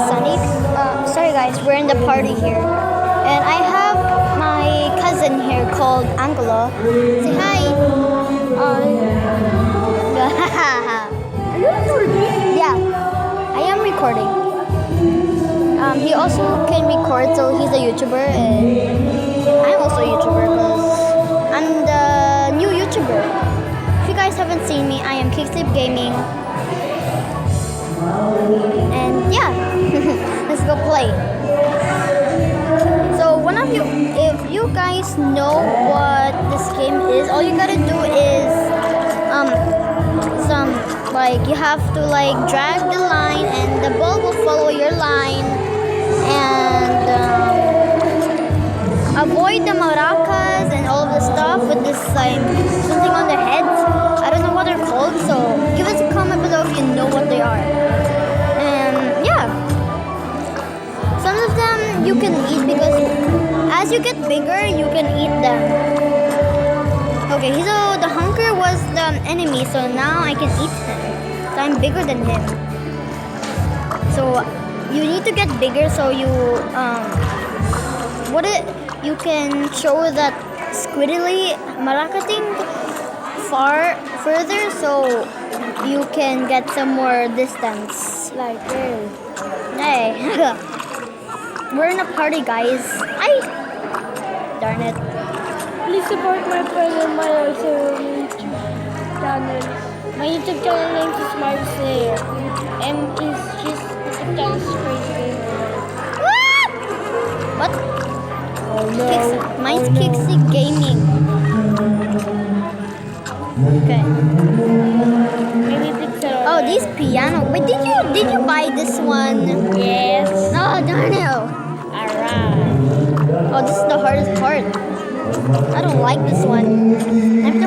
Sunny. Sorry guys, we're in the party here. And I have my cousin here called Angela. Say hi. Are you recording? Yeah, I am recording. He also can record, so he's a YouTuber, and I'm also a YouTuber because I'm the new YouTuber. If you guys haven't seen me, I am Kiksliv Gaming. And yeah, let's go play. So one of you, if you guys know what this game is, all you gotta do is you have to drag the line and the ball will follow your line and avoid the maracas and all of the stuff with this something on their heads. I don't know what they're called, so give us a comment below if you know what they are. And yeah, some of them you can eat because as you get bigger you can eat them. Okay, so the hunker was the enemy, so now I can eat him. So I'm bigger than him. So you need to get bigger so you you can throw that squiddly maraca thing further so you can get some more distance. Like there. Hey. We're in a party, guys. Darn it. Please support my friend and my YouTube channel. My YouTube channel name is Smart Slayer. And it's just YouTube channel is Crazy Gamer. What? Oh no. Mine's oh, no. Kiksliv Gaming. Okay. Maybe Pixel. Oh, this piano. Wait, did you buy this one? Yes. Oh, darn it. Alright. Oh, this is the hardest part. I don't like this one. I'm